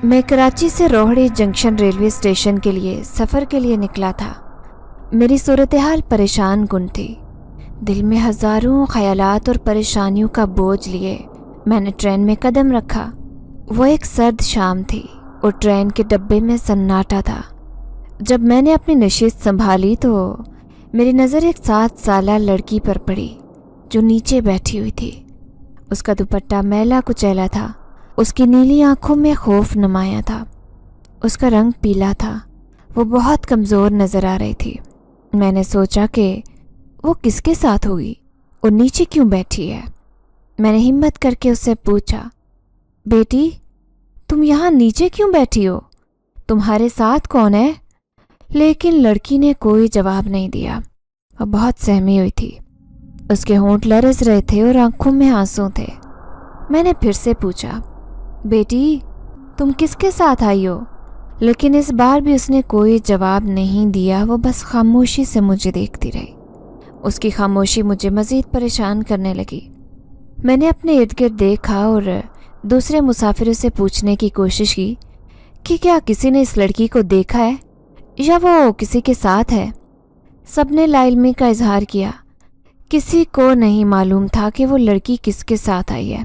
میں کراچی سے Rohri junction railway station کے لیے سفر کے لیے نکلا تھا۔ میری صورتحال پریشان کن تھی۔ دل میں ہزاروں خیالات اور پریشانیوں کا بوجھ لیے میں نے ٹرین میں قدم رکھا۔ وہ ایک سرد شام تھی اور ٹرین کے ڈبے میں سناٹا تھا۔ جب میں نے اپنی نشست سنبھالی تو میری نظر ایک 7 سالہ لڑکی پر پڑی جو نیچے بیٹھی ہوئی تھی۔ اس کا دوپٹہ میلا کچیلا تھا، اس کی نیلی آنکھوں میں خوف نمایاں تھا، اس کا رنگ پیلا تھا، وہ بہت کمزور نظر آ رہی تھی۔ میں نے سوچا کہ وہ کس کے ساتھ ہوگی اور نیچے کیوں بیٹھی ہے۔ میں نے ہمت کر کے اس سے پوچھا، بیٹی تم یہاں نیچے کیوں بیٹھی ہو؟ تمہارے ساتھ کون ہے؟ لیکن لڑکی نے کوئی جواب نہیں دیا۔ وہ بہت سہمی ہوئی تھی، اس کے ہونٹ لرز رہے تھے اور آنکھوں میں آنسو تھے۔ میں نے پھر سے پوچھا، بیٹی تم کس کے ساتھ آئی ہو؟ لیکن اس بار بھی اس نے کوئی جواب نہیں دیا، وہ بس خاموشی سے مجھے دیکھتی رہی۔ اس کی خاموشی مجھے مزید پریشان کرنے لگی۔ میں نے اپنے ارد گرد دیکھا اور دوسرے مسافروں سے پوچھنے کی کوشش کی کہ کیا کسی نے اس لڑکی کو دیکھا ہے یا وہ کسی کے ساتھ ہے۔ سب نے لا علمی کا اظہار کیا، کسی کو نہیں معلوم تھا کہ وہ لڑکی کس کے ساتھ آئی ہے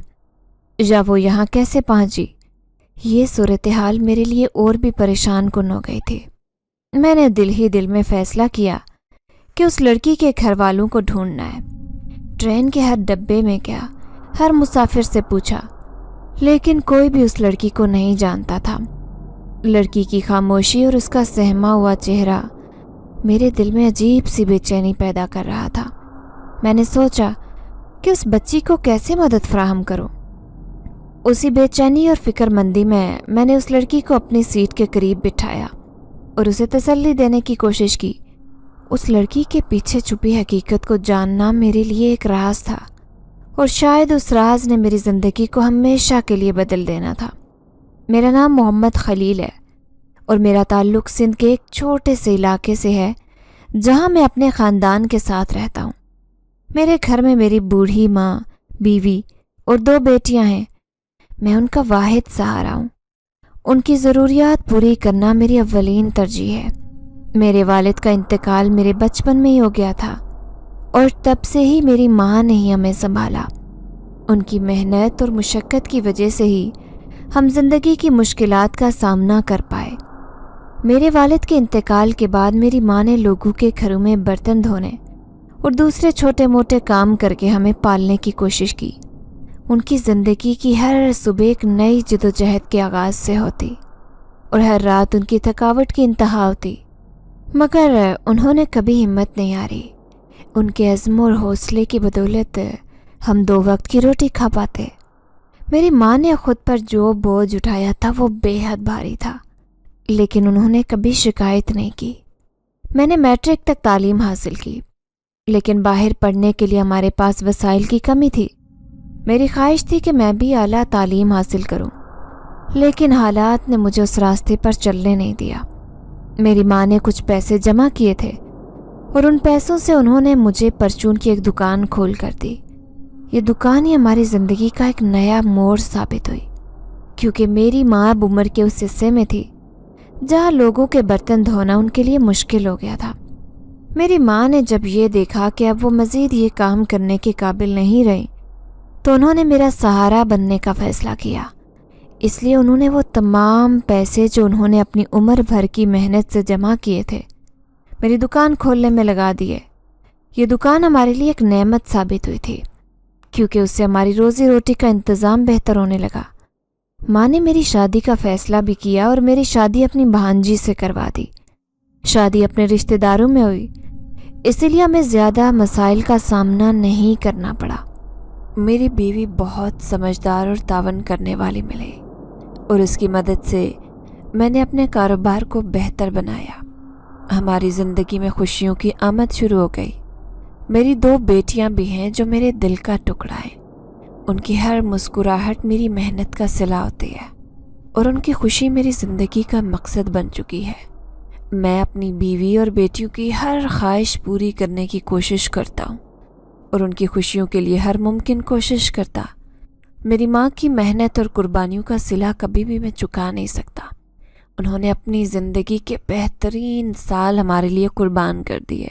یا وہ یہاں کیسے پہنچی۔ یہ صورتحال میرے لیے اور بھی پریشان کن ہو گئی تھی۔ میں نے دل ہی دل میں فیصلہ کیا کہ اس لڑکی کے گھر والوں کو ڈھونڈنا ہے۔ ٹرین کے ہر ڈبے میں گیا، ہر مسافر سے پوچھا، لیکن کوئی بھی اس لڑکی کو نہیں جانتا تھا۔ لڑکی کی خاموشی اور اس کا سہما ہوا چہرہ میرے دل میں عجیب سی بے چینی پیدا کر رہا تھا۔ میں نے سوچا کہ اس بچی کو کیسے مدد فراہم کروں۔ اسی بے چینی اور فکر مندی میں نے اس لڑکی کو اپنی سیٹ کے قریب بٹھایا اور اسے تسلی دینے کی کوشش کی۔ اس لڑکی کے پیچھے چھپی حقیقت کو جاننا میرے لیے ایک راز تھا، اور شاید اس راز نے میری زندگی کو ہمیشہ کے لیے بدل دینا تھا۔ میرا نام محمد خلیل ہے اور میرا تعلق سندھ کے ایک چھوٹے سے علاقے سے ہے جہاں میں اپنے خاندان کے ساتھ رہتا ہوں۔ میرے گھر میں میری بوڑھی ماں، بیوی اور 2 بیٹیاں ہیں۔ میں ان کا واحد سہارا ہوں۔ ان کی ضروریات پوری کرنا میری اولین ترجیح ہے۔ میرے والد کا انتقال میرے بچپن میں ہی ہو گیا تھا اور تب سے ہی میری ماں نے ہی ہمیں سنبھالا۔ ان کی محنت اور مشقت کی وجہ سے ہی ہم زندگی کی مشکلات کا سامنا کر پائے۔ میرے والد کے انتقال کے بعد میری ماں نے لوگوں کے گھروں میں برتن دھونے اور دوسرے چھوٹے موٹے کام کر کے ہمیں پالنے کی کوشش کی۔ ان کی زندگی کی ہر صبح ایک نئی جدوجہد کے آغاز سے ہوتی اور ہر رات ان کی تھکاوٹ کی انتہا ہوتی، مگر انہوں نے کبھی ہمت نہیں ہاری۔ ان کے عزم اور حوصلے کی بدولت ہم 2 وقت کی روٹی کھا پاتے۔ میری ماں نے خود پر جو بوجھ اٹھایا تھا وہ بے حد بھاری تھا، لیکن انہوں نے کبھی شکایت نہیں کی۔ میں نے میٹرک تک تعلیم حاصل کی، لیکن باہر پڑھنے کے لیے ہمارے پاس وسائل کی کمی تھی۔ میری خواہش تھی کہ میں بھی اعلیٰ تعلیم حاصل کروں، لیکن حالات نے مجھے اس راستے پر چلنے نہیں دیا۔ میری ماں نے کچھ پیسے جمع کیے تھے اور ان پیسوں سے انہوں نے مجھے پرچون کی ایک دکان کھول کر دی۔ یہ دکان ہی ہماری زندگی کا ایک نیا موڑ ثابت ہوئی، کیونکہ میری ماں اب عمر کے اس حصے میں تھی جہاں لوگوں کے برتن دھونا ان کے لیے مشکل ہو گیا تھا۔ میری ماں نے جب یہ دیکھا کہ اب وہ مزید یہ کام کرنے کے قابل نہیں رہی تو انہوں نے میرا سہارا بننے کا فیصلہ کیا۔ اس لیے انہوں نے وہ تمام پیسے جو انہوں نے اپنی عمر بھر کی محنت سے جمع کیے تھے میری دکان کھولنے میں لگا دیے۔ یہ دکان ہمارے لیے ایک نعمت ثابت ہوئی تھی، کیونکہ اس سے ہماری روزی روٹی کا انتظام بہتر ہونے لگا۔ ماں نے میری شادی کا فیصلہ بھی کیا اور میری شادی اپنی بھانجی سے کروا دی۔ شادی اپنے رشتہ داروں میں ہوئی، اسی لیے ہمیں زیادہ مسائل کا سامنا نہیں کرنا پڑا۔ میری بیوی بہت سمجھدار اور تعاون کرنے والی ملی اور اس کی مدد سے میں نے اپنے کاروبار کو بہتر بنایا۔ ہماری زندگی میں خوشیوں کی آمد شروع ہو گئی۔ میری 2 بیٹیاں بھی ہیں جو میرے دل کا ٹکڑا ہیں۔ ان کی ہر مسکراہٹ میری محنت کا صلہ ہوتی ہے اور ان کی خوشی میری زندگی کا مقصد بن چکی ہے۔ میں اپنی بیوی اور بیٹیوں کی ہر خواہش پوری کرنے کی کوشش کرتا ہوں اور ان کی خوشیوں کے لیے ہر ممکن کوشش کرتا۔ میری ماں کی محنت اور قربانیوں کا صلہ کبھی بھی میں چکا نہیں سکتا۔ انہوں نے اپنی زندگی کے بہترین سال ہمارے لیے قربان کر دیے۔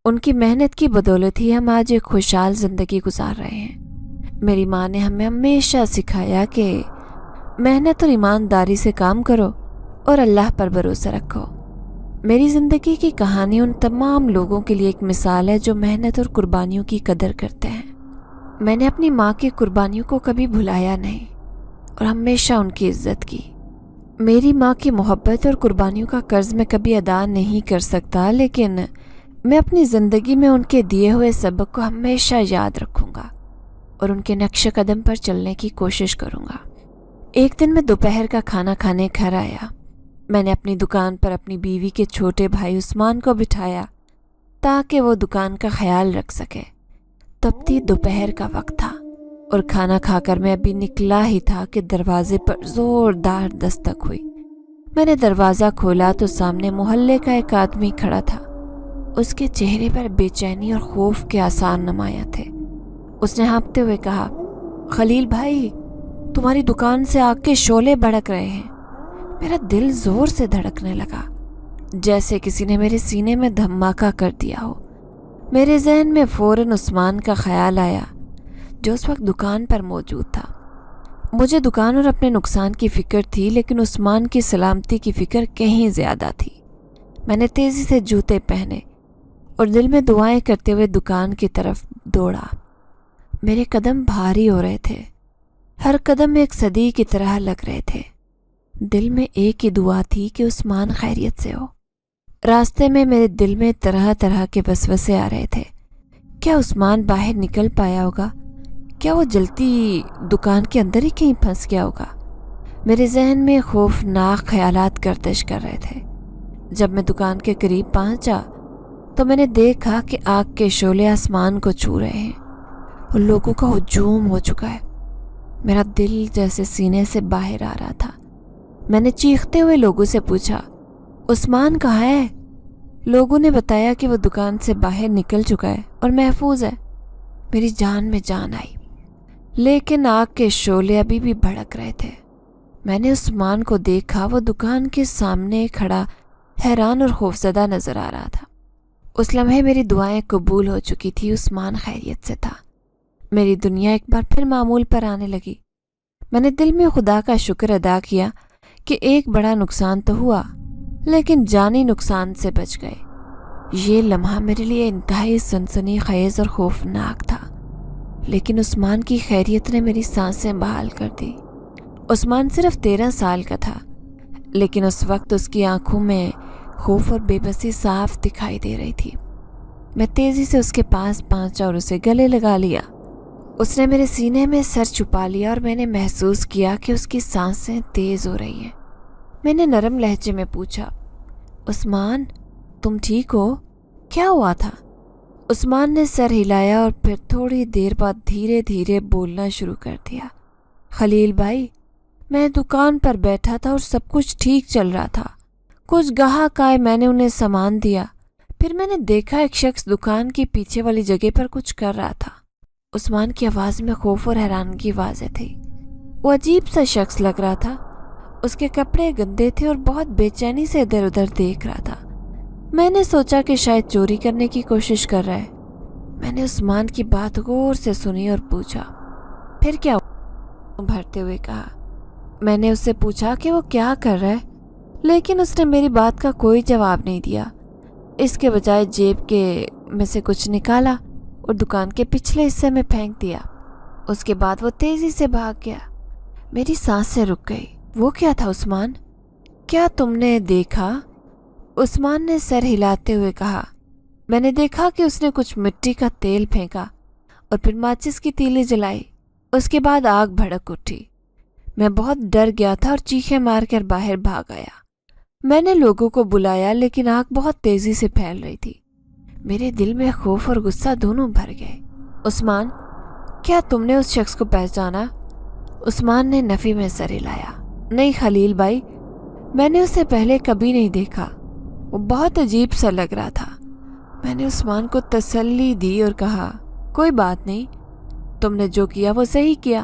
ان کی محنت کی بدولت ہی ہم آج ایک خوشحال زندگی گزار رہے ہیں۔ میری ماں نے ہمیں ہمیشہ سکھایا کہ محنت اور ایمانداری سے کام کرو اور اللہ پر بھروسہ رکھو۔ میری زندگی کی کہانی ان تمام لوگوں کے لیے ایک مثال ہے جو محنت اور قربانیوں کی قدر کرتے ہیں۔ میں نے اپنی ماں کی قربانیوں کو کبھی بھلایا نہیں اور ہمیشہ ان کی عزت کی۔ میری ماں کی محبت اور قربانیوں کا قرض میں کبھی ادا نہیں کر سکتا، لیکن میں اپنی زندگی میں ان کے دیے ہوئے سبق کو ہمیشہ یاد رکھوں گا اور ان کے نقش قدم پر چلنے کی کوشش کروں گا۔ ایک دن میں دوپہر کا کھانا کھانے گھر آیا۔ میں نے اپنی دکان پر اپنی بیوی کے چھوٹے بھائی عثمان کو بٹھایا تاکہ وہ دکان کا خیال رکھ سکے۔ تب تک دوپہر کا وقت تھا اور کھانا کھا کر میں ابھی نکلا ہی تھا کہ دروازے پر زوردار دستک ہوئی۔ میں نے دروازہ کھولا تو سامنے محلے کا ایک آدمی کھڑا تھا۔ اس کے چہرے پر بے چینی اور خوف کے آثار نمایاں تھے۔ اس نے ہانپتے ہوئے کہا، خلیل بھائی، تمہاری دکان سے آگ کے شعلے بھڑک رہے ہیں۔ میرا دل زور سے دھڑکنے لگا، جیسے کسی نے میرے سینے میں دھماکہ کر دیا ہو۔ میرے ذہن میں فوراً عثمان کا خیال آیا جو اس وقت دکان پر موجود تھا۔ مجھے دکان اور اپنے نقصان کی فکر تھی، لیکن عثمان کی سلامتی کی فکر کہیں زیادہ تھی۔ میں نے تیزی سے جوتے پہنے اور دل میں دعائیں کرتے ہوئے دکان کی طرف دوڑا۔ میرے قدم بھاری ہو رہے تھے، ہر قدم ایک صدی کی طرح لگ رہے تھے۔ دل میں ایک ہی دعا تھی کہ عثمان خیریت سے ہو۔ راستے میں میرے دل میں طرح طرح کے وسوسے آ رہے تھے۔ کیا عثمان باہر نکل پایا ہوگا؟ کیا وہ جلتی دکان کے اندر ہی کہیں پھنس گیا ہوگا؟ میرے ذہن میں خوفناک خیالات گردش کر رہے تھے۔ جب میں دکان کے قریب پہنچا تو میں نے دیکھا کہ آگ کے شعلے آسمان کو چھو رہے ہیں اور لوگوں کا ہجوم ہو چکا ہے۔ میرا دل جیسے سینے سے باہر آ رہا تھا۔ میں نے چیختے ہوئے لوگوں سے پوچھا، عثمان کہاں ہے؟ لوگوں نے بتایا کہ وہ دکان سے باہر نکل چکا ہے اور محفوظ ہے۔ میری جان میں جان آئی، لیکن آگ کے شعلے ابھی بھی بھڑک رہے تھے۔ میں نے عثمان کو دیکھا، وہ دکان کے سامنے کھڑا حیران اور خوفزدہ نظر آ رہا تھا۔ اس لمحے میری دعائیں قبول ہو چکی تھی، عثمان خیریت سے تھا۔ میری دنیا ایک بار پھر معمول پر آنے لگی۔ میں نے دل میں خدا کا شکر ادا کیا کہ ایک بڑا نقصان تو ہوا، لیکن جانی نقصان سے بچ گئے۔ یہ لمحہ میرے لیے انتہائی سنسنی خیز اور خوفناک تھا، لیکن عثمان کی خیریت نے میری سانسیں بحال کر دی۔ عثمان صرف 13 سال کا تھا، لیکن اس وقت اس کی آنکھوں میں خوف اور بے بسی صاف دکھائی دے رہی تھی۔ میں تیزی سے اس کے پاس پہنچا اور اسے گلے لگا لیا۔ اس نے میرے سینے میں سر چھپا لیا اور میں نے محسوس کیا کہ اس کی سانسیں تیز ہو رہی ہیں۔ میں نے نرم لہجے میں پوچھا، عثمان تم ٹھیک ہو؟ کیا ہوا تھا؟ عثمان نے سر ہلایا اور پھر تھوڑی دیر بعد دھیرے دھیرے بولنا شروع کر دیا۔ خلیل بھائی، میں دکان پر بیٹھا تھا اور سب کچھ ٹھیک چل رہا تھا۔ کچھ گاہک آئے، میں نے انہیں سامان دیا۔ پھر میں نے دیکھا ایک شخص دکان کی پیچھے والی جگہ پر کچھ کر رہا تھا۔ عثمان کی آواز میں خوف اور حیرانگی واضح تھی۔ وہ عجیب سا شخص لگ رہا تھا۔ اس کے کپڑے گندے تھے اور بہت بے چینی سے ادھر ادھر دیکھ رہا تھا۔ میں نے سوچا کہ شاید چوری کرنے کی کوشش کر رہا ہے۔ میں نے عثمان کی بات غور سے سنی اور پوچھا، پھر کیا ہوا؟ بھرتے ہوئے کہا۔ میں نے اس سے پوچھا کہ وہ کیا کر رہا ہے، لیکن اس نے میری بات کا کوئی جواب نہیں دیا۔ اس کے بجائے جیب کے میں سے کچھ نکالا اور دکان کے پچھلے حصے میں پھینک دیا۔ اس کے بعد وہ تیزی سے بھاگ گیا۔ میری سانسیں رک گئی۔ وہ کیا تھا عثمان؟ کیا تم نے دیکھا؟ عثمان نے سر ہلاتے ہوئے کہا۔ میں نے دیکھا کہ اس نے کچھ مٹی کا تیل پھینکا اور پھر ماچس کی تیلی جلائی۔ اس کے بعد آگ بھڑک اٹھی۔ میں بہت ڈر گیا تھا اور چیخیں مار کر باہر بھاگ آیا۔ میں نے لوگوں کو بلایا، لیکن آگ بہت تیزی سے پھیل رہی تھی۔ میرے دل میں خوف اور غصہ دونوں بھر گئے۔ عثمان، کیا تم نے اس شخص کو پہچانا؟ عثمان نے نفی میں سر ہلایا۔ نہیں خلیل بھائی، میں نے اسے پہلے کبھی نہیں دیکھا۔ وہ بہت عجیب سا لگ رہا تھا۔ میں نے عثمان کو تسلی دی اور کہا، کوئی بات نہیں، تم نے جو کیا وہ صحیح کیا۔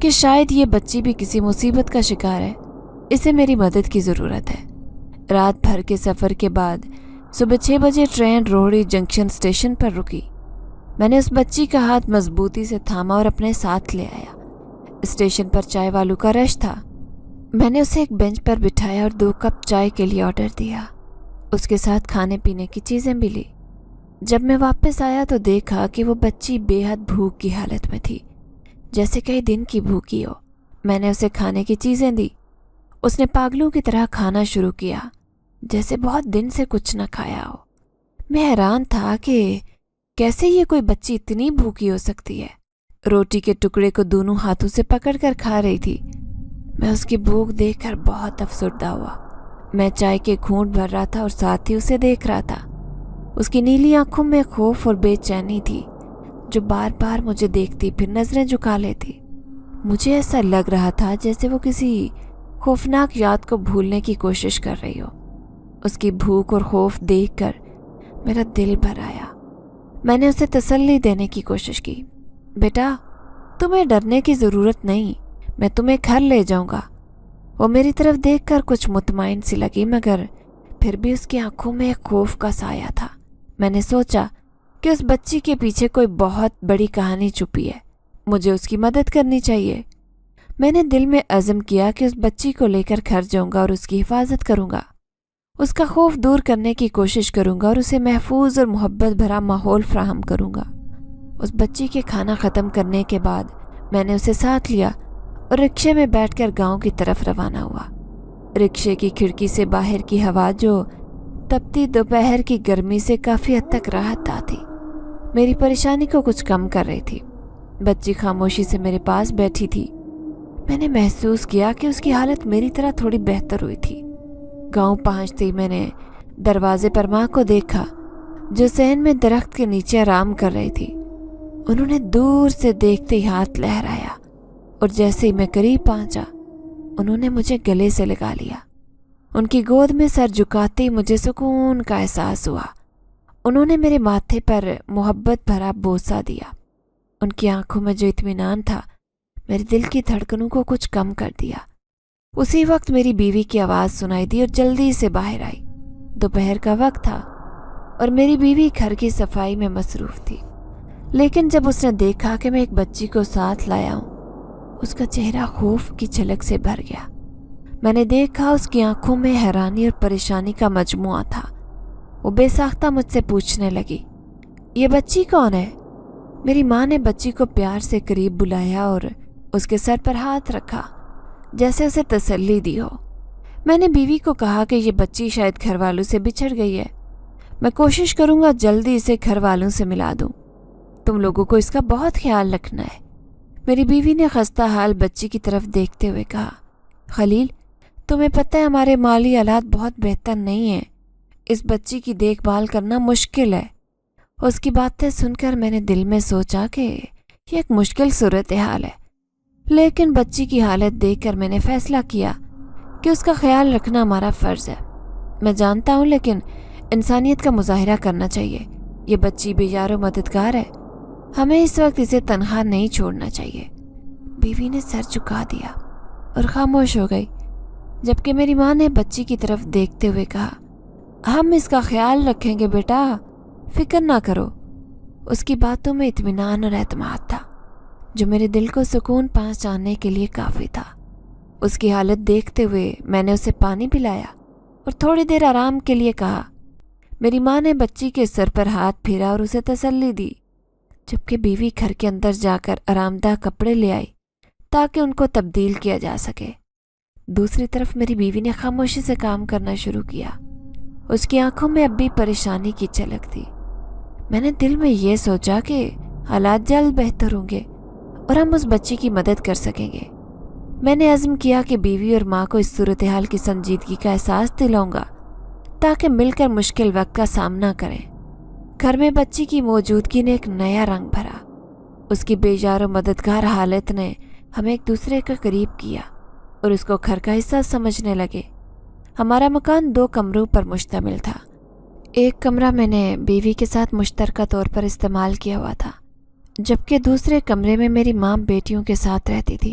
کہ شاید یہ بچی بھی کسی مصیبت کا شکار ہے، اسے میری مدد کی ضرورت ہے۔ رات بھر کے سفر کے بعد صبح 6 بجے ٹرین روہڑی جنکشن اسٹیشن پر رکی۔ میں نے اس بچی کا ہاتھ مضبوطی سے تھاما اور اپنے ساتھ لے آیا۔ اسٹیشن پر چائے والوں کا رش تھا۔ میں نے اسے ایک بینچ پر بٹھایا اور 2 کپ چائے کے لیے آرڈر دیا۔ اس کے ساتھ کھانے پینے کی چیزیں بھی لی۔ جب میں واپس آیا تو دیکھا کہ وہ بچی بے حد بھوک کی حالت میں تھی، جیسے کئی دن کی بھوکی ہو۔ میں نے اسے کھانے کی چیزیں دی۔ اس نے پاگلوں کی طرح کھانا شروع کیا، جیسے بہت دن سے کچھ نہ کھایا ہو۔ میں حیران تھا کہ کیسے یہ کوئی بچی اتنی بھوکی ہو سکتی ہے۔ روٹی کے ٹکڑے کو دونوں ہاتھوں سے پکڑ کر کھا رہی تھی۔ میں اس کی بھوک دیکھ کر بہت افسردہ ہوا۔ میں چائے کے گھونٹ بھر رہا تھا اور ساتھ ہی اسے دیکھ رہا تھا۔ اس کی نیلی آنکھوں میں خوف اور بے چینی تھی، جو بار بار مجھے دیکھتی پھر نظریں جھکا لیتی۔ مجھے ایسا لگ رہا تھا جیسے وہ کسی خوفناک یاد کو بھولنے کی کوشش کر رہی ہو۔ اس کی بھوک اور خوف دیکھ کر میرا دل بھر آیا۔ میں نے اسے تسلی دینے کی کوشش کی۔ بیٹا، تمہیں ڈرنے کی ضرورت نہیں، میں تمہیں گھر لے جاؤں گا۔ وہ میری طرف دیکھ کر کچھ مطمئن سی لگی، مگر پھر بھی اس کی آنکھوں میں ایک خوف کا سایہ تھا۔ میں نے سوچا کہ اس بچی کے پیچھے کوئی بہت بڑی کہانی چھپی ہے، مجھے اس کی مدد کرنی چاہیے۔ میں نے دل میں عزم کیا کہ اس بچی کو لے کر گھر جاؤں گا اور اس کی حفاظت کروں گا، اس کا خوف دور کرنے کی کوشش کروں گا اور اسے محفوظ اور محبت بھرا ماحول فراہم کروں گا۔ اس بچی کے کھانا ختم کرنے کے بعد میں نے اسے ساتھ لیا اور رکشے میں بیٹھ کر گاؤں کی طرف روانہ ہوا۔ رکشے کی کھڑکی سے باہر کی ہوا، جو تپتی دوپہر کی گرمی سے کافی حد تک راحت دہ تھی، میری پریشانی کو کچھ کم کر رہی تھی۔ بچی خاموشی سے میرے پاس بیٹھی تھی۔ میں نے محسوس کیا کہ اس کی حالت میری طرح تھوڑی بہتر ہوئی تھی۔ گاؤں پہنچتے ہی میں نے دروازے پر ماں کو دیکھا، جو صحن میں درخت کے نیچے آرام کر رہی تھی۔ انہوں نے دور سے دیکھتے ہی ہاتھ لہرایا اور جیسے ہی میں قریب پہنچا، انہوں نے مجھے گلے سے لگا لیا۔ ان کی گود میں سر جھکاتے ہی مجھے سکون کا احساس ہوا۔ انہوں نے میرے ماتھے پر محبت بھرا بوسہ دیا۔ ان کی آنکھوں میں جو اطمینان تھا، میرے دل کی دھڑکنوں کو کچھ کم کر دیا۔ اسی وقت میری بیوی کی آواز سنائی دی اور جلدی سے باہر آئی۔ دوپہر کا وقت تھا اور میری بیوی گھر کی صفائی میں مصروف تھی، لیکن جب اس نے دیکھا کہ میں ایک بچی کو ساتھ لایا ہوں، اس کا چہرہ خوف کی جھلک سے بھر گیا۔ میں نے دیکھا اس کی آنکھوں میں حیرانی اور پریشانی کا مجموعہ تھا۔ وہ بے ساختہ مجھ سے پوچھنے لگی، یہ بچی کون ہے؟ میری ماں نے بچی کو پیار سے قریب بلایا اور اس کے سر پر ہاتھ رکھا، جیسے اسے تسلی دی ہو۔ میں نے بیوی کو کہا کہ یہ بچی شاید گھر والوں سے بچھڑ گئی ہے، میں کوشش کروں گا جلدی اسے گھر والوں سے ملا دوں، تم لوگوں کو اس کا بہت خیال رکھنا ہے۔ میری بیوی نے خستہ حال بچی کی طرف دیکھتے ہوئے کہا، خلیل، تمہیں پتہ ہے ہمارے مالی حالات بہت بہتر نہیں ہیں، اس بچی کی دیکھ بھال کرنا مشکل ہے۔ اس کی باتیں سن کر میں نے دل میں سوچا کہ یہ ایک مشکل صورتحال ہے، لیکن بچی کی حالت دیکھ کر میں نے فیصلہ کیا کہ اس کا خیال رکھنا ہمارا فرض ہے۔ میں جانتا ہوں، لیکن انسانیت کا مظاہرہ کرنا چاہیے۔ یہ بچی بے یار و مددگار ہے، ہمیں اس وقت اسے تنہا نہیں چھوڑنا چاہیے۔ بیوی نے سر جھکا دیا اور خاموش ہو گئی، جبکہ میری ماں نے بچی کی طرف دیکھتے ہوئے کہا، ہم اس کا خیال رکھیں گے بیٹا، فکر نہ کرو۔ اس کی باتوں میں اطمینان اور اعتماد تھا، جو میرے دل کو سکون پہنچانے کے لیے کافی تھا۔ اس کی حالت دیکھتے ہوئے میں نے اسے پانی پلایا اور تھوڑی دیر آرام کے لیے کہا۔ میری ماں نے بچی کے سر پر ہاتھ پھیرا اور اسے تسلی دی، جبکہ بیوی گھر کے اندر جا کر آرام دہ کپڑے لے آئی تاکہ ان کو تبدیل کیا جا سکے۔ دوسری طرف میری بیوی نے خاموشی سے کام کرنا شروع کیا۔ اس کی آنکھوں میں اب بھی پریشانی کی جھلک تھی۔ میں نے دل میں یہ سوچا کہ حالات جلد بہتر ہوں گے اور ہم اس بچی کی مدد کر سکیں گے۔ میں نے عزم کیا کہ بیوی اور ماں کو اس صورتحال کی سنجیدگی کا احساس دلاؤں گا تاکہ مل کر مشکل وقت کا سامنا کریں۔ گھر میں بچی کی موجودگی نے ایک نیا رنگ بھرا۔ اس کی بے یار و مددگار حالت نے ہمیں ایک دوسرے کے قریب کیا اور اس کو گھر کا حصہ سمجھنے لگے۔ ہمارا مکان 2 کمروں پر مشتمل تھا۔ ایک کمرہ میں نے بیوی کے ساتھ مشترکہ طور پر استعمال کیا ہوا تھا، جبکہ دوسرے کمرے میں میری ماں بیٹیوں کے ساتھ رہتی تھی۔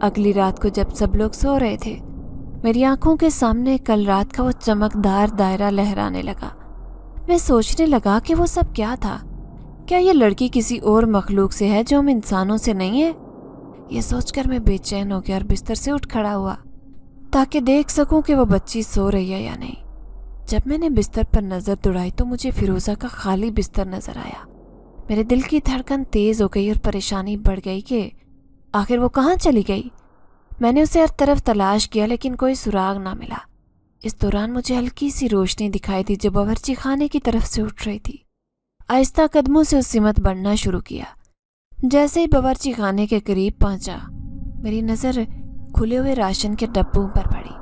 اگلی رات کو جب سب لوگ سو رہے تھے، میری آنکھوں کے سامنے کل رات کا وہ چمکدار دائرہ لہرانے لگا۔ میں سوچنے لگا کہ وہ سب کیا تھا؟ کیا یہ لڑکی کسی اور مخلوق سے ہے جو ہم انسانوں سے نہیں ہے؟ یہ سوچ کر میں بے چین ہو گیا اور بستر سے اٹھ کھڑا ہوا تاکہ دیکھ سکوں کہ وہ بچی سو رہی ہے یا نہیں۔ جب میں نے بستر پر نظر دوڑائی تو مجھے فیروزہ کا خالی بستر نظر آیا۔ میرے دل کی دھڑکن تیز ہو گئی اور پریشانی بڑھ گئی کہ آخر وہ کہاں چلی گئی۔ میں نے اسے ہر طرف تلاش کیا لیکن کوئی سراغ نہ ملا۔ اس دوران مجھے ہلکی سی روشنی دکھائی دی جو باورچی خانے کی طرف سے اٹھ رہی تھی۔ آہستہ قدموں سے اس سمت بڑھنا شروع کیا۔ جیسے ہی باورچی خانے کے قریب پہنچا، میری نظر کھلے ہوئے راشن کے ڈبوں پر پڑی۔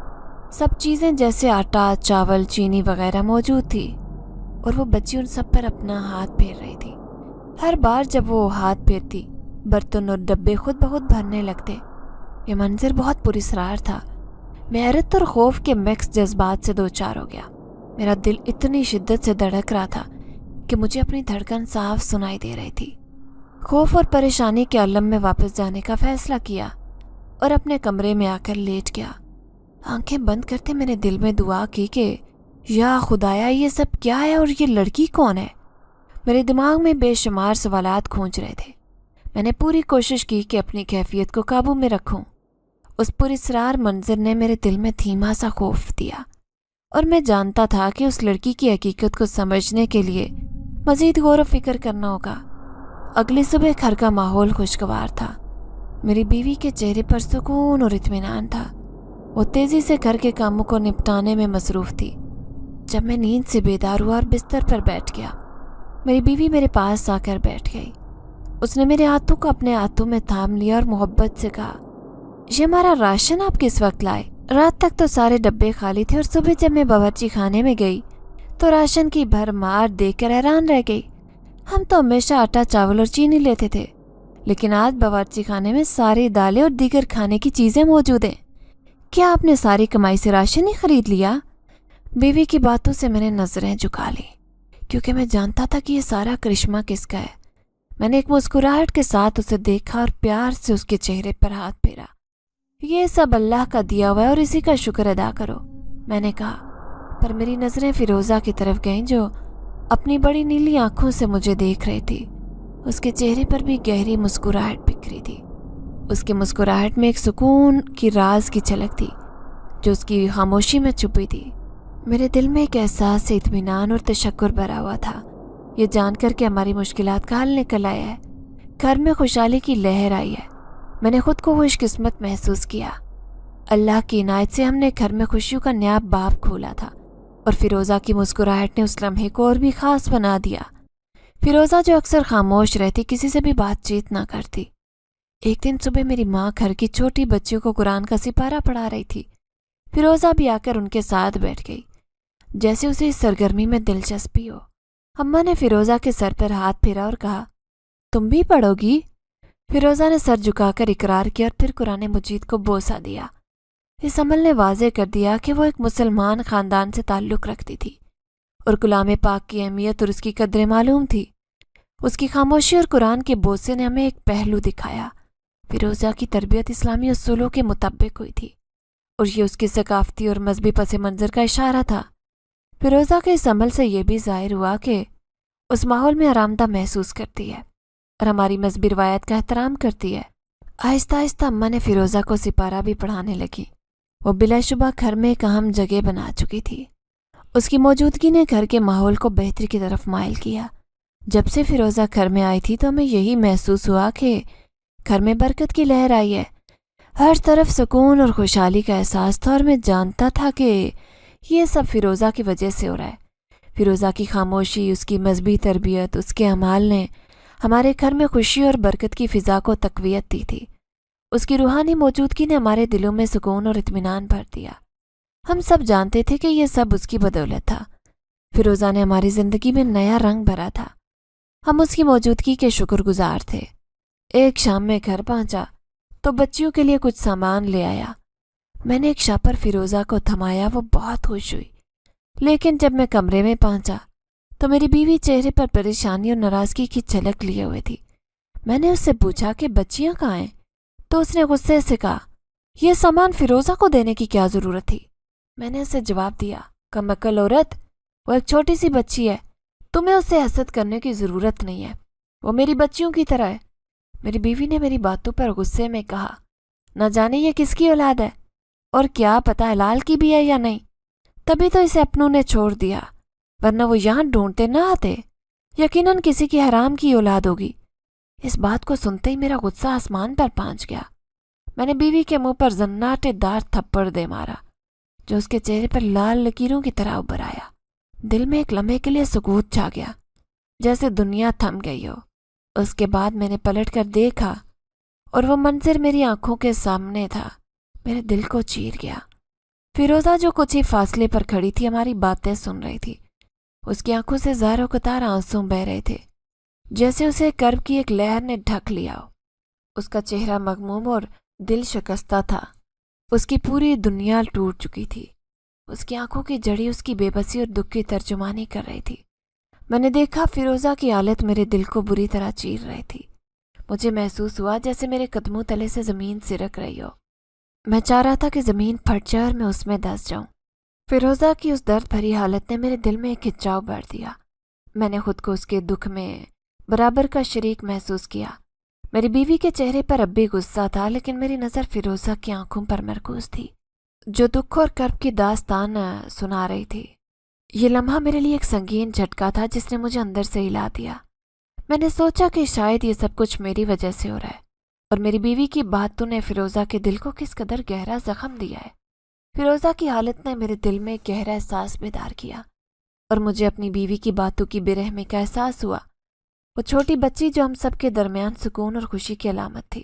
سب چیزیں جیسے آٹا، چاول، چینی وغیرہ موجود تھی اور وہ بچی ان سب پر اپنا ہاتھ پھیر رہی تھی۔ ہر بار جب وہ ہاتھ پھیرتی، برتن اور ڈبے خود بخود بھرنے لگتے۔ یہ منظر بہت پراسرار تھا۔ میں حیرت اور خوف کے مکس جذبات سے دوچار ہو گیا۔ میرا دل اتنی شدت سے دھڑک رہا تھا کہ مجھے اپنی دھڑکن صاف سنائی دے رہی تھی۔ خوف اور پریشانی کے عالم میں واپس جانے کا فیصلہ کیا اور اپنے کمرے میں آ کر لیٹ گیا۔ آنکھیں بند کرتے میں نے دل میں دعا کی کہ یا خدایا یہ سب کیا ہے اور یہ لڑکی کون ہے؟ میرے دماغ میں بے شمار سوالات کھونچ رہے تھے۔ میں نے پوری کوشش کی کہ اپنی کیفیت کو قابو میں رکھوں۔ اس پراسرار منظر نے میرے دل میں دھیما سا خوف دیا اور میں جانتا تھا کہ اس لڑکی کی حقیقت کو سمجھنے کے لیے مزید غور و فکر کرنا ہوگا۔ اگلی صبح گھر کا ماحول خوشگوار تھا۔ میری بیوی کے چہرے پر سکون اور اطمینان تھا۔ وہ تیزی سے گھر کے کاموں کو نپٹانے میں مصروف تھی۔ جب میں نیند سے بیدار ہوا اور بستر پر بیٹھ گیا، میری بیوی میرے پاس آ کر بیٹھ گئی۔ اس نے میرے ہاتھوں کو اپنے ہاتھوں میں تھام لیا اور محبت سے کہا، یہ ہمارا راشن آپ کس وقت لائے؟ رات تک تو سارے ڈبے خالی تھے اور صبح جب میں باورچی خانے میں گئی تو راشن کی بھرمار دیکھ کر حیران رہ گئی۔ ہم تو ہمیشہ آٹا، چاول اور چینی لیتے تھے، لیکن آج باورچی خانے میں ساری دالیں اور دیگر کھانے کی چیزیں موجود ہیں۔ کیا آپ نے ساری کمائی سے راشن ہی خرید لیا؟ بیوی کی باتوں سے میں نے نظریں جھکا لی کیونکہ میں جانتا تھا کہ یہ سارا کرشمہ کس کا ہے۔ میں نے ایک مسکراہٹ کے ساتھ اسے دیکھا اور پیار سے اس کے چہرے پر ہاتھ پھیرا۔ یہ سب اللہ کا دیا ہوا ہے اور اسی کا شکر ادا کرو، میں نے کہا، پر میری نظریں فیروزہ کی طرف گئیں جو اپنی بڑی نیلی آنکھوں سے مجھے دیکھ رہی تھی۔ اس کے چہرے پر بھی گہری مسکراہٹ بکھری تھی۔ اس کی مسکراہٹ میں ایک سکون کی راز کی جھلک تھی جو اس کی خاموشی میں چھپی تھی۔ میرے دل میں ایک احساس سے اطمینان اور تشکر بھرا ہوا تھا، یہ جان کر کہ ہماری مشکلات کا حل نکل آیا ہے۔ گھر میں خوشحالی کی لہر آئی ہے۔ میں نے خود کو خوش قسمت محسوس کیا۔ اللہ کی عنایت سے ہم نے گھر میں خوشیوں کا نیا باب کھولا تھا اور فیروزہ کی مسکراہٹ نے اس لمحے کو اور بھی خاص بنا دیا۔ فیروزہ جو اکثر خاموش رہتی، کسی سے بھی بات چیت نہ کرتی، ایک دن صبح میری ماں گھر کی چھوٹی بچیوں کو قرآن کا سپارہ پڑھا رہی تھی۔ فیروزہ بھی آ کر ان کے ساتھ بیٹھ گئی جیسے اسے اس سرگرمی میں دلچسپی ہو۔ اماں نے فیروزہ کے سر پر ہاتھ پھیرا اور کہا، تم بھی پڑھو گی؟ فیروزہ نے سر جھکا کر اقرار کیا اور پھر قرآن مجید کو بوسہ دیا۔ اس عمل نے واضح کر دیا کہ وہ ایک مسلمان خاندان سے تعلق رکھتی تھی اور کلام پاک کی اہمیت اور اس کی قدریں معلوم تھی۔ اس کی خاموشی اور قرآن کے بوسے نے ہمیں ایک پہلو دکھایا۔ فیروزہ کی تربیت اسلامی اصولوں کے مطابق ہوئی تھی اور یہ اس کی ثقافتی اور مذہبی پس منظر کا اشارہ تھا۔ فیروزہ کے اس عمل سے یہ بھی ظاہر ہوا کہ اس ماحول میں آرام دہ محسوس کرتی ہے اور ہماری مذہبی روایت کا احترام کرتی ہے۔ آہستہ آہستہ اماں نے فیروزہ کو سپارہ بھی پڑھانے لگی۔ وہ بلا شبہ گھر میں ایک اہم جگہ بنا چکی تھی۔ اس کی موجودگی نے گھر کے ماحول کو بہتری کی طرف مائل کیا۔ جب سے فیروزہ گھر میں آئی تھی تو ہمیں یہی محسوس ہوا کہ گھر میں برکت کی لہر آئی ہے۔ ہر طرف سکون اور خوشحالی کا احساس تھا اور میں جانتا تھا کہ یہ سب فیروزہ کی وجہ سے ہو رہا ہے۔ فیروزہ کی خاموشی، اس کی مذہبی تربیت، اس کے اعمال نے ہمارے گھر میں خوشی اور برکت کی فضا کو تقویت دی تھی۔ اس کی روحانی موجودگی نے ہمارے دلوں میں سکون اور اطمینان بھر دیا۔ ہم سب جانتے تھے کہ یہ سب اس کی بدولت تھا۔ فیروزہ نے ہماری زندگی میں نیا رنگ بھرا تھا۔ ہم اس کی موجودگی کے شکر گزار تھے۔ ایک شام میں گھر پہنچا تو بچیوں کے لیے کچھ سامان لے آیا۔ میں نے ایک شاہ پر فیروزہ کو تھمایا، وہ بہت خوش ہوئی، لیکن جب میں کمرے میں پہنچا تو میری بیوی چہرے پر پریشانی اور ناراضگی کی جھلک لیے ہوئے تھی۔ میں نے اس سے پوچھا کہ بچیاں کہاں ہیں تو اس نے غصے سے کہا، یہ سامان فیروزہ کو دینے کی کیا ضرورت تھی؟ میں نے اسے جواب دیا، کم عقل عورت، وہ ایک چھوٹی سی بچی ہے، تمہیں اس سے حسد کرنے کی ضرورت نہیں ہے، وہ میری بچیوں کی طرح ہے۔ میری بیوی نے میری باتوں پر غصے میں کہا، نہ جانے یہ کس کی اولاد ہے، اور کیا پتہ حلال کی بھی ہے یا نہیں، تبھی تو اسے اپنوں نے چھوڑ دیا، ورنہ وہ یہاں ڈھونڈتے نہ آتے، یقیناً کسی کی حرام کی اولاد ہوگی۔ اس بات کو سنتے ہی میرا غصہ آسمان پر پہنچ گیا۔ میں نے بیوی کے منہ پر زناٹے دار تھپڑ دے مارا جو اس کے چہرے پر لال لکیروں کی طرح ابھر آیا۔ دل میں ایک لمحے کے لیے سکوت چھا گیا، جیسے دنیا تھم گئی ہو۔ اس کے بعد میں نے پلٹ کر دیکھا اور وہ منظر میری آنکھوں کے سامنے تھا۔ میرے دل کو چیر گیا۔ فیروزہ جو کچھ ہی فاصلے پر کھڑی تھی ہماری باتیں سن رہی تھی۔ اس کی آنکھوں سے زار و قطار آنسو بہہ رہے تھے، جیسے اسے کرب کی ایک لہر نے ڈھک لیا ہو۔ اس کا چہرہ مغموم اور دل شکستہ تھا۔ اس کی پوری دنیا ٹوٹ چکی تھی۔ اس کی آنکھوں کی جڑی اس کی بے بسی اور دکھ کی ترجمانی کر رہی تھی۔ میں نے دیکھا فیروزہ کی حالت میرے دل کو بری طرح چیر رہی تھی۔ مجھے محسوس ہوا جیسے میرے قدموں تلے سے زمین سرک رہی ہو۔ میں چاہ رہا تھا کہ زمین پھٹ جائے اور میں اس میں دھس جاؤں۔ فیروزہ کی اس درد بھری حالت نے میرے دل میں ایک کھچاؤ بھر دیا۔ میں نے خود کو اس کے دکھ میں برابر کا شریک محسوس کیا۔ میری بیوی کے چہرے پر اب بھی غصہ تھا، لیکن میری نظر فیروزہ کی آنکھوں پر مرکوز تھی، جو دکھ اور کرب کی داستان سنا رہی تھی۔ یہ لمحہ میرے لیے ایک سنگین جھٹکا تھا جس نے مجھے اندر سے ہلا دیا۔ میں نے سوچا کہ شاید یہ سب کچھ میری وجہ سے ہو رہا ہے، اور میری بیوی کی باتوں نے فیروزہ کے دل کو کس قدر گہرا زخم دیا ہے۔ فیروزہ کی حالت نے میرے دل میں گہرا احساس بیدار کیا، اور مجھے اپنی بیوی کی باتوں کی بے رحمی کا احساس ہوا۔ وہ چھوٹی بچی جو ہم سب کے درمیان سکون اور خوشی کی علامت تھی،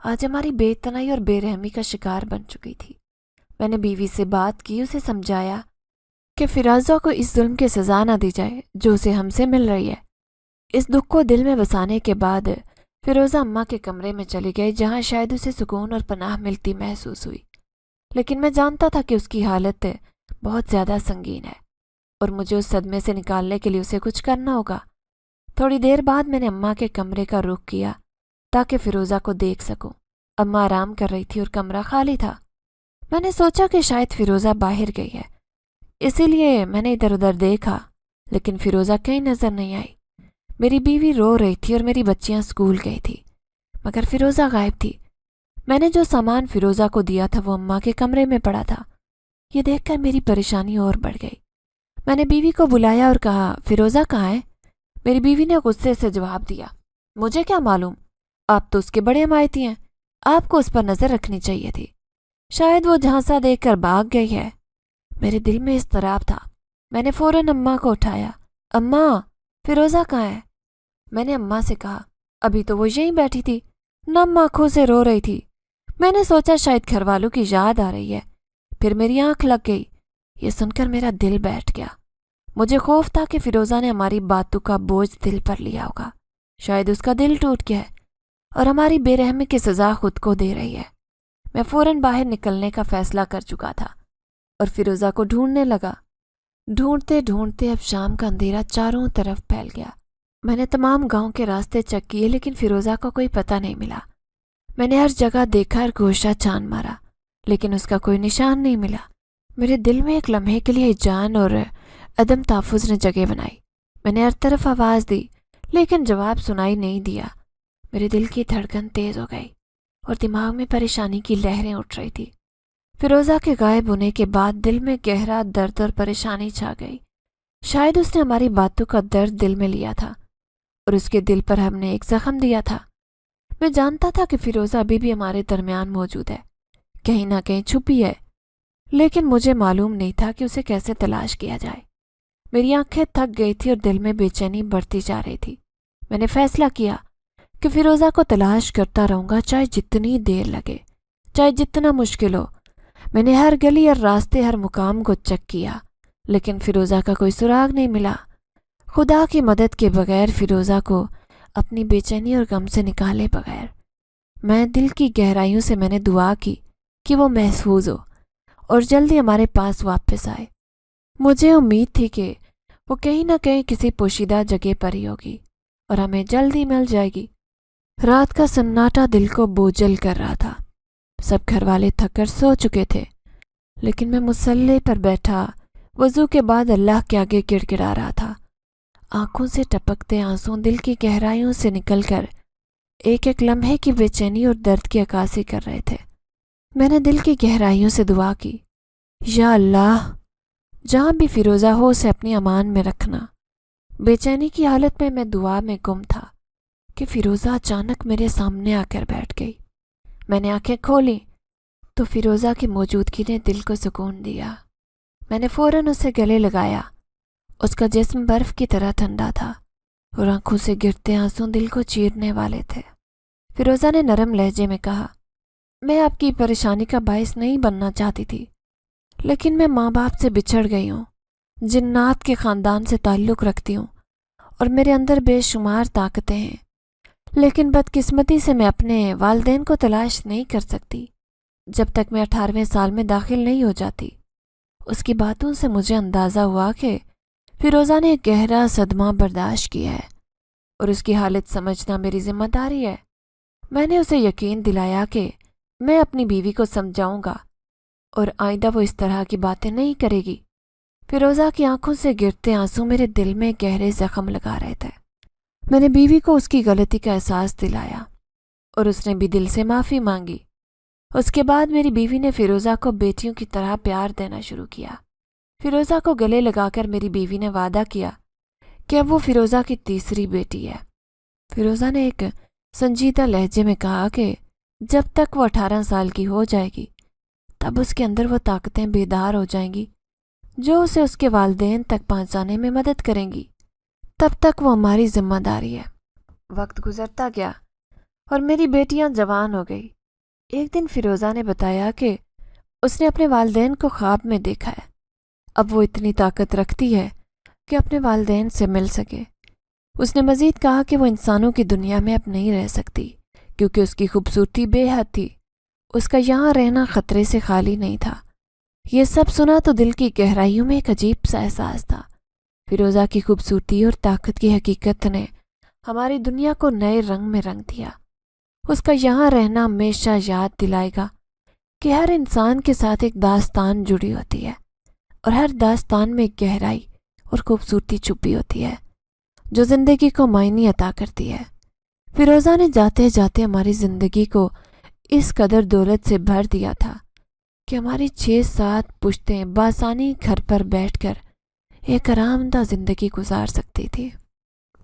آج ہماری بے اتنائی اور بے رحمی کا شکار بن چکی تھی۔ میں نے بیوی سے بات کی، اسے سمجھایا کہ فیروزہ کو اس ظلم کی سزا نہ دی جائے جو اسے ہم سے مل رہی ہے۔ اس دکھ کو دل میں بسانے کے بعد فیروزہ اماں کے کمرے میں چلی گئی، جہاں شاید اسے سکون اور پناہ ملتی محسوس ہوئی، لیکن میں جانتا تھا کہ اس کی حالت بہت زیادہ سنگین ہے، اور مجھے اس صدمے سے نکالنے کے لیے اسے کچھ کرنا ہوگا۔ تھوڑی دیر بعد میں نے اماں کے کمرے کا رخ کیا تاکہ فیروزہ کو دیکھ سکوں۔ اماں آرام کر رہی تھی اور کمرہ خالی تھا۔ میں نے سوچا کہ شاید فیروزہ باہر گئی ہے، اسی لیے میں نے ادھر ادھر دیکھا، لیکن فیروزہ کہیں نظر نہیں آئی۔ میری بیوی رو رہی تھی اور میری بچیاں اسکول گئی تھی، مگر فیروزہ غائب تھی۔ میں نے جو سامان فیروزہ کو دیا تھا وہ اماں کے کمرے میں پڑا تھا۔ یہ دیکھ کر میری پریشانی اور بڑھ گئی۔ میں نے بیوی کو بلایا اور کہا، فیروزہ کہاں ہے؟ میری بیوی نے غصے سے جواب دیا، مجھے کیا معلوم، آپ تو اس کے بڑے حمایتی ہیں، آپ کو اس پر نظر رکھنی چاہیے تھی، شاید وہ جھانسا دیکھ کر بھاگ گئی ہے۔ میرے دل میں اضطراب تھا۔ میں نے فوراً اماں کو اٹھایا، اماں فیروزہ کہاں ہے؟ میں نے اماں سے کہا، ابھی تو وہ یہیں بیٹھی تھی، نم آنکھوں سے رو رہی تھی۔ میں نے سوچا شاید گھر والوں کی یاد آ رہی ہے، پھر میری آنکھ لگ گئی۔ یہ سن کر میرا دل بیٹھ گیا۔ مجھے خوف تھا کہ فیروزہ نے ہماری باتوں کا بوجھ دل پر لیا ہوگا، شاید اس کا دل ٹوٹ گیا ہے اور ہماری بے رحمی کی سزا خود کو دے رہی ہے۔ میں فوراً باہر نکلنے کا فیصلہ کر چکا تھا اور فیروزہ کو ڈھونڈنے لگا۔ ڈھونڈتے ڈھونڈتے اب شام کا اندھیرا چاروں طرف پھیل گیا۔ میں نے تمام گاؤں کے راستے چیک کیے، لیکن فیروزہ کا کوئی پتہ نہیں ملا۔ میں نے ہر جگہ دیکھا اور گوشہ چھان مارا، لیکن اس کا کوئی نشان نہیں ملا۔ میرے دل میں ایک لمحے کے لیے جان اور عدم تحفظ نے جگہ بنائی۔ میں نے ہر طرف آواز دی، لیکن جواب سنائی نہیں دیا۔ میرے دل کی دھڑکن تیز ہو گئی اور دماغ میں پریشانی کی لہریں اٹھ رہی تھی۔ فیروزہ کے غائب ہونے کے بعد دل میں گہرا درد اور پریشانی چھا گئی۔ شاید اس نے ہماری باتوں کا درد دل میں لیا تھا اور اس کے دل پر ہم نے ایک زخم دیا تھا۔ میں جانتا تھا کہ فیروزہ ابھی بھی ہمارے درمیان موجود ہے، کہیں نہ کہیں چھپی ہے، لیکن مجھے معلوم نہیں تھا کہ اسے کیسے تلاش کیا جائے۔ میری آنکھیں تھک گئی تھی اور دل میں بے چینی بڑھتی جا رہی تھی۔ میں نے فیصلہ کیا کہ فیروزہ کو تلاش کرتا رہوں گا، چاہے جتنی دیر لگے، چاہے جتنا مشکل ہو۔ میں نے ہر گلی اور راستے، ہر مقام کو چیک کیا، لیکن فیروزہ کا کوئی سراغ نہیں ملا۔ خدا کی مدد کے بغیر فیروزہ کو اپنی بے چینی اور غم سے نکالے بغیر میں دل کی گہرائیوں سے میں نے دعا کی کہ وہ محفوظ ہو اور جلدی ہمارے پاس واپس آئے۔ مجھے امید تھی کہ وہ کہیں نہ کہیں کسی پوشیدہ جگہ پر ہی ہوگی اور ہمیں جلدی مل جائے گی۔ رات کا سناٹا دل کو بوجھل کر رہا تھا۔ سب گھر والے تھک کر سو چکے تھے، لیکن میں مصلی پر بیٹھا وضو کے بعد اللہ کے آگے گڑگڑا رہا تھا۔ آنکھوں سے ٹپکتے آنسو دل کی گہرائیوں سے نکل کر ایک ایک لمحے کی بے چینی اور درد کی عکاسی کر رہے تھے۔ میں نے دل کی گہرائیوں سے دعا کی، یا اللہ، جہاں بھی فیروزہ ہو اسے اپنی امان میں رکھنا۔ بے چینی کی حالت میں دعا میں گم تھا کہ فیروزہ اچانک میرے سامنے آ کر بیٹھ گئی۔ میں نے آنکھیں کھولی تو فیروزہ کی موجودگی نے دل کو سکون دیا۔ میں نے فوراً اسے گلے لگایا۔ اس کا جسم برف کی طرح ٹھنڈا تھا اور آنکھوں سے گرتے آنسو دل کو چیرنے والے تھے۔ فیروزہ نے نرم لہجے میں کہا، میں آپ کی پریشانی کا باعث نہیں بننا چاہتی تھی، لیکن میں ماں باپ سے بچھڑ گئی ہوں، جنات کے خاندان سے تعلق رکھتی ہوں اور میرے اندر بے شمار طاقتیں ہیں، لیکن بدقسمتی سے میں اپنے والدین کو تلاش نہیں کر سکتی جب تک میں 18ویں سال میں داخل نہیں ہو جاتی۔ اس کی باتوں سے مجھے اندازہ ہوا کہ فیروزہ نے ایک گہرا صدمہ برداشت کیا ہے اور اس کی حالت سمجھنا میری ذمہ داری ہے۔ میں نے اسے یقین دلایا کہ میں اپنی بیوی کو سمجھاؤں گا اور آئندہ وہ اس طرح کی باتیں نہیں کرے گی۔ فیروزہ کی آنکھوں سے گرتے آنسو میرے دل میں گہرے زخم لگا رہے تھے۔ میں نے بیوی کو اس کی غلطی کا احساس دلایا اور اس نے بھی دل سے معافی مانگی۔ اس کے بعد میری بیوی نے فیروزہ کو بیٹیوں کی طرح پیار دینا شروع کیا۔ فیروزہ کو گلے لگا کر میری بیوی نے وعدہ کیا کہ اب وہ فیروزہ کی تیسری بیٹی ہے۔ فیروزہ نے ایک سنجیدہ لہجے میں کہا کہ جب تک وہ 18 سال کی ہو جائے گی تب اس کے اندر وہ طاقتیں بیدار ہو جائیں گی جو اسے اس کے والدین تک پہنچانے میں مدد کریں گی۔ تب تک وہ ہماری ذمہ داری ہے۔ وقت گزرتا گیا اور میری بیٹیاں جوان ہو گئی۔ ایک دن فیروزہ نے بتایا کہ اس نے اپنے والدین کو خواب میں دیکھا ہے۔ اب وہ اتنی طاقت رکھتی ہے کہ اپنے والدین سے مل سکے۔ اس نے مزید کہا کہ وہ انسانوں کی دنیا میں اب نہیں رہ سکتی کیونکہ اس کی خوبصورتی بے حد تھی۔ اس کا یہاں رہنا خطرے سے خالی نہیں تھا۔ یہ سب سنا تو دل کی گہرائیوں میں ایک عجیب سا احساس تھا۔ فیروزہ کی خوبصورتی اور طاقت کی حقیقت نے ہماری دنیا کو نئے رنگ میں رنگ دیا۔ اس کا یہاں رہنا ہمیشہ یاد دلائے گا کہ ہر انسان کے ساتھ ایک داستان جڑی ہوتی ہے اور ہر داستان میں ایک گہرائی اور خوبصورتی چھپی ہوتی ہے جو زندگی کو معنی عطا کرتی ہے۔ فیروزہ نے جاتے جاتے ہماری زندگی کو اس قدر دولت سے بھر دیا تھا کہ ہماری 6-7 پشتیں بآسانی گھر پر بیٹھ کر ایک آرام دہ زندگی گزار سکتی تھی۔